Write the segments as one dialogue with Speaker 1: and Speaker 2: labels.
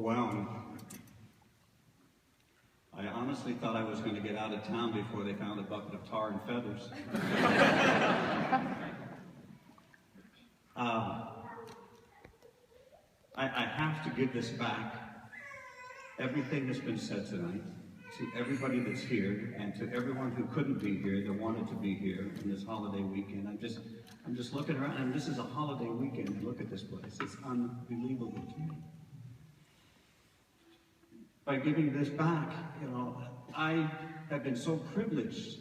Speaker 1: Overwhelmed. I honestly thought I was going to get out of town before they found a bucket of tar and feathers. I have to give this back, everything that's been said tonight, to everybody that's here and to everyone who couldn't be here that wanted to be here in this holiday weekend. I'm just looking around, and this is a holiday weekend, and look at this place. It's unbelievable to me. By giving this back, I have been so privileged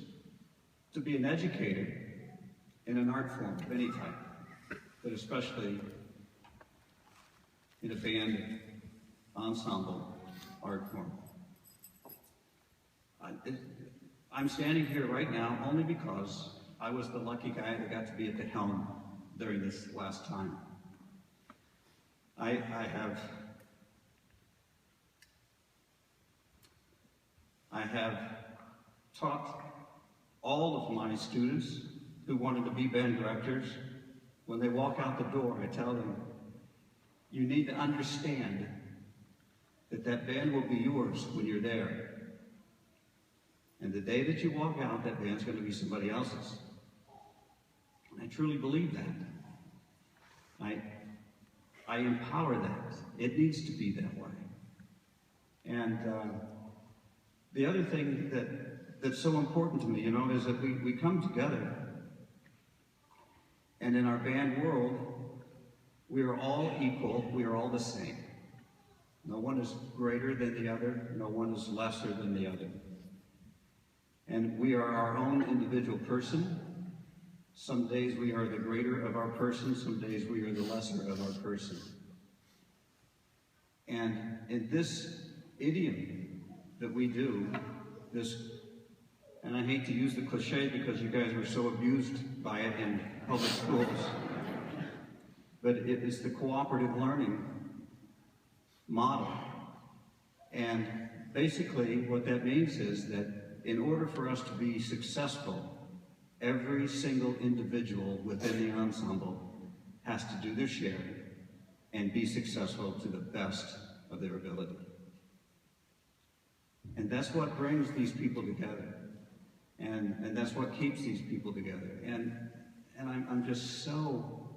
Speaker 1: to be an educator in an art form of any type, but especially in a band ensemble art form. I'm standing here right now only because I was the lucky guy that got to be at the helm during this last time. I have taught all of my students who wanted to be band directors. When they walk out the door, I tell them, you need to understand that that band will be yours when you're there. And the day that you walk out, that band's going to be somebody else's. And I truly believe that. I empower that. It needs to be that way. And the other thing that's so important to me, is that we come together, and in our band world, we are all equal, we are all the same. No one is greater than the other, no one is lesser than the other. And we are our own individual person. Some days we are the greater of our person, some days we are the lesser of our person. And in this idiom that we do, and I hate to use the cliche because you guys were so abused by it in public schools, but it is the cooperative learning model. And basically what that means is that in order for us to be successful, every single individual within the ensemble has to do their share and be successful to the best of their ability. And that's what brings these people together. And that's what keeps these people together. And I'm just so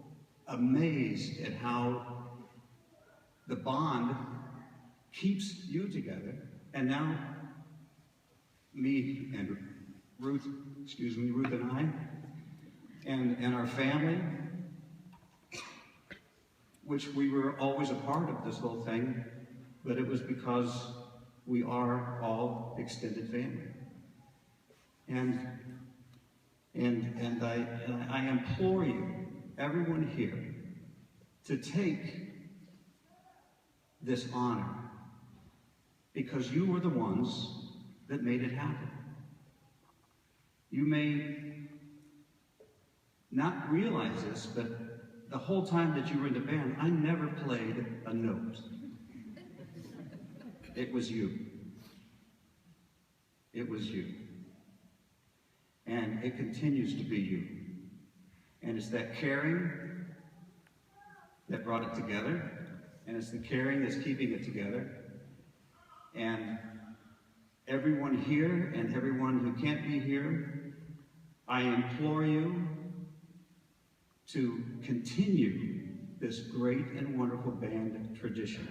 Speaker 1: amazed at how the bond keeps you together. And now me and Ruth and I, and our family, which we were always a part of this whole thing, but it was because we are all extended family. And I implore you, everyone here, to take this honor, because you were the ones that made it happen. You may not realize this, but the whole time that you were in the band, I never played a note. It was you. It was you. And it continues to be you. And it's that caring that brought it together, and it's the caring that's keeping it together. And everyone here and everyone who can't be here, I implore you to continue this great and wonderful band tradition.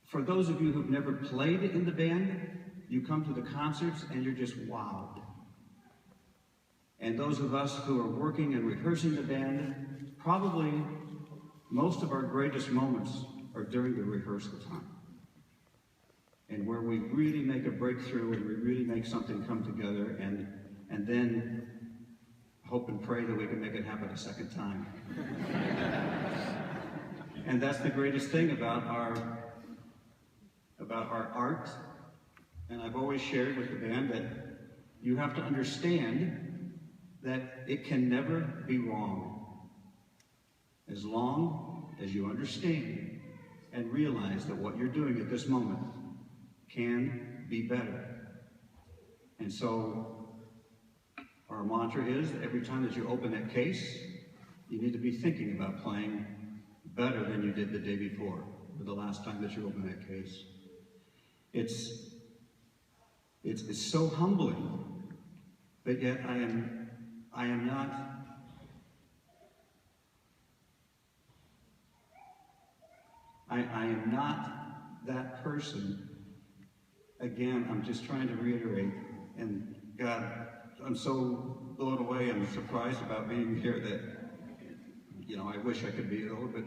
Speaker 1: For those of you who've never played in the band, you come to the concerts and you're just wowed. And those of us who are working and rehearsing the band, probably most of our greatest moments are during the rehearsal time. And where we really make a breakthrough and we really make something come together, and then hope and pray that we can make it happen a second time. And that's the greatest thing about our art. And I've always shared with the band that you have to understand that it can never be wrong, as long as you understand and realize that what you're doing at this moment can be better. And so our mantra is that every time that you open that case, you need to be thinking about playing better than you did the day before, or the last time that you opened that case. It's so humbling, but yet I am not that person. Again, I'm just trying to reiterate, and God, I'm so blown away and surprised about being here that, I wish I could be a little bit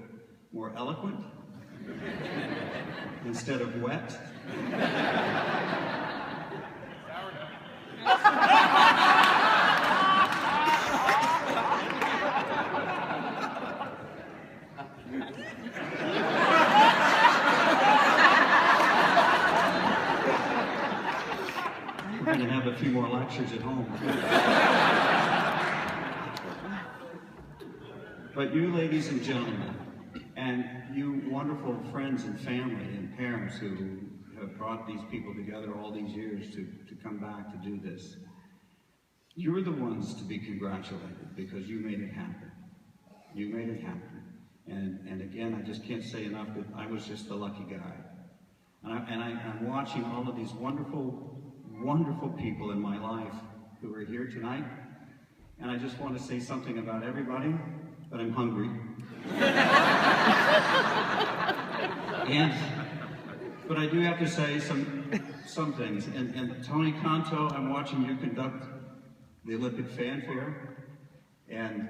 Speaker 1: more eloquent instead of wet. We're going to have a few more lectures at home. But you, ladies and gentlemen, and you wonderful friends and family and parents who have brought these people together all these years to come back to do this, you're the ones to be congratulated because you made it happen. You made it happen. And again, I just can't say enough that I was just the lucky guy. I'm watching all of these wonderful, wonderful people in my life who are here tonight. And I just want to say something about everybody, but I'm hungry. But I do have to say some things. And Tony Canto, I'm watching you conduct the Olympic fanfare, and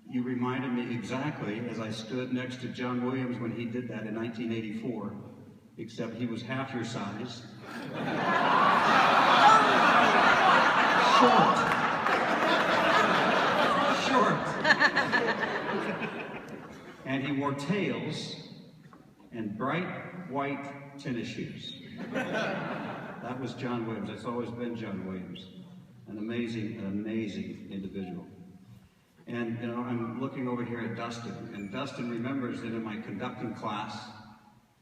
Speaker 1: you reminded me exactly as I stood next to John Williams when he did that in 1984, except he was half your size. Short. And he wore tails and bright white tennis shoes. That was John Williams. That's always been John Williams. An amazing individual. And I'm looking over here at Dustin, and Dustin remembers that in my conducting class,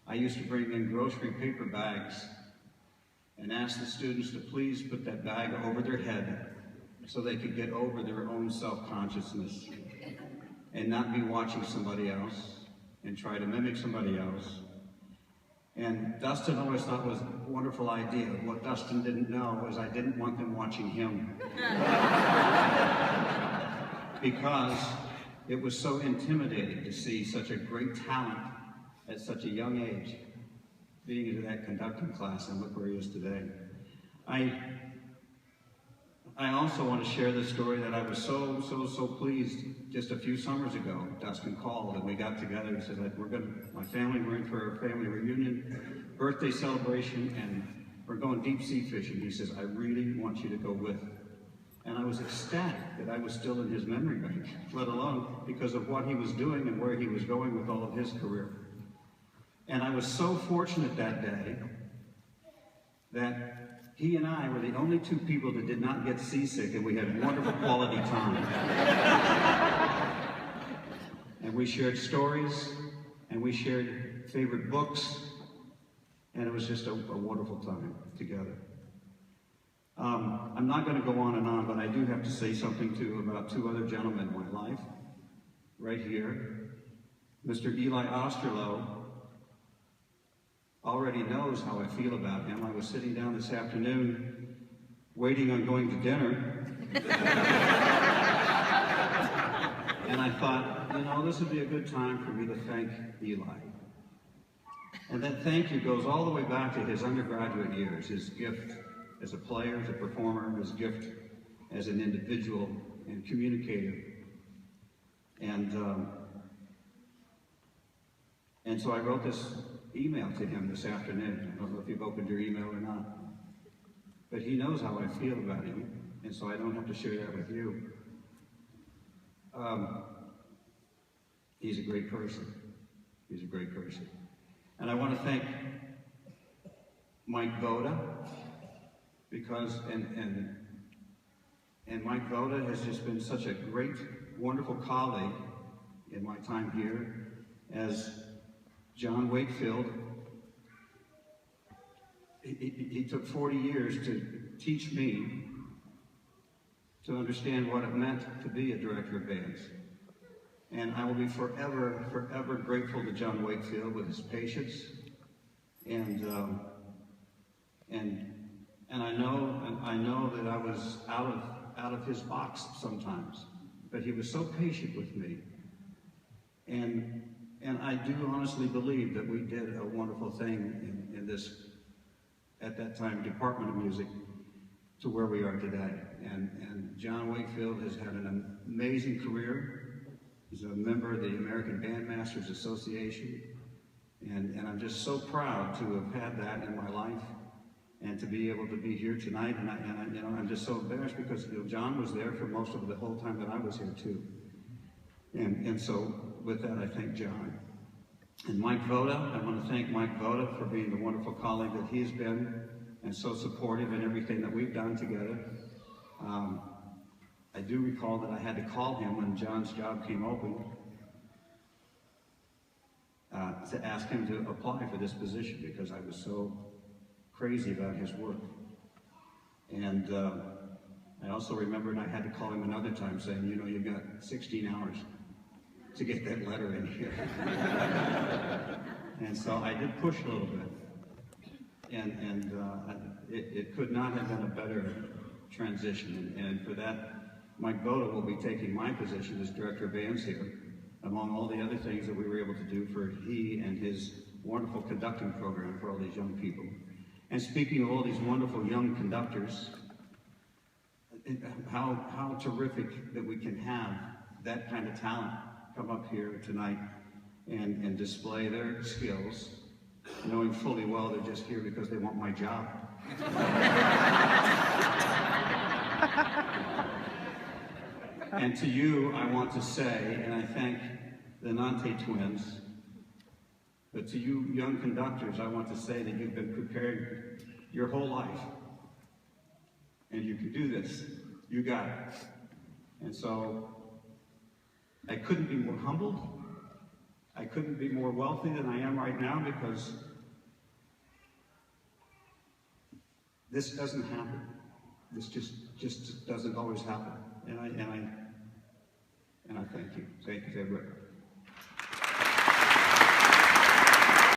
Speaker 1: I used to bring in grocery paper bags and ask the students to please put that bag over their head so they could get over their own self-consciousness and not be watching somebody else and try to mimic somebody else. And Dustin always thought it was a wonderful idea. What Dustin didn't know was I didn't want them watching him. Because it was so intimidating to see such a great talent at such a young age being into that conducting class, and look where he is today. I also want to share this story that I was so pleased just a few summers ago. Dustin called and we got together and said that we're in for a family reunion, birthday celebration, and we're going deep sea fishing. He says, I really want you to go with. And I was ecstatic that I was still in his memory bank, let alone because of what he was doing and where he was going with all of his career. And I was so fortunate that day that he and I were the only two people that did not get seasick, and we had wonderful quality time. And we shared stories, and we shared favorite books, and it was just a wonderful time together. I'm not going to go on and on, but I do have to say something too about two other gentlemen in my life. Right here, Mr. Eli Osterloh already knows how I feel about him. I was sitting down this afternoon waiting on going to dinner. And I thought, this would be a good time for me to thank Eli. And that thank you goes all the way back to his undergraduate years, his gift as a player, as a performer, his gift as an individual and communicator. And so I wrote this email to him this afternoon. I don't know if you've opened your email or not. But he knows how I feel about him, and so I don't have to share that with you. He's a great person. He's a great person. And I want to thank Mike Voda, because, and Mike Voda has just been such a great, wonderful colleague in my time here, as John Wakefield, he took 40 years to teach me to understand what it meant to be a director of bands. And I will be forever, forever grateful to John Wakefield with his patience. And I know that I was out of his box sometimes, but he was so patient with me. And I do honestly believe that we did a wonderful thing in this, at that time, Department of Music to where we are today. And John Wakefield has had an amazing career. He's a member of the American Bandmasters Association. And I'm just so proud to have had that in my life and to be able to be here tonight. And I'm just so embarrassed because John was there for most of the whole time that I was here too. And so with that, I thank John. And Mike Voda, I want to thank Mike Voda for being the wonderful colleague that he has been and so supportive in everything that we've done together. I do recall that I had to call him when John's job came open to ask him to apply for this position because I was so crazy about his work. And I also remembered I had to call him another time saying, you know, you've got 16 hours to get that letter in here. And so I did push a little bit. And it could not have been a better transition. And for that, Mike Voda will be taking my position as Director of Bands here, among all the other things that we were able to do for he and his wonderful conducting program for all these young people. And speaking of all these wonderful young conductors, how terrific that we can have that kind of talent come up here tonight and display their skills, knowing fully well they're just here because they want my job. And to you, I want to say, and I thank the Nante twins, but to you young conductors, I want to say that you've been prepared your whole life. And you can do this. You got it. And so, I couldn't be more humbled. I couldn't be more wealthy than I am right now because this doesn't happen. This just doesn't always happen. And I thank you. Thank you, everybody.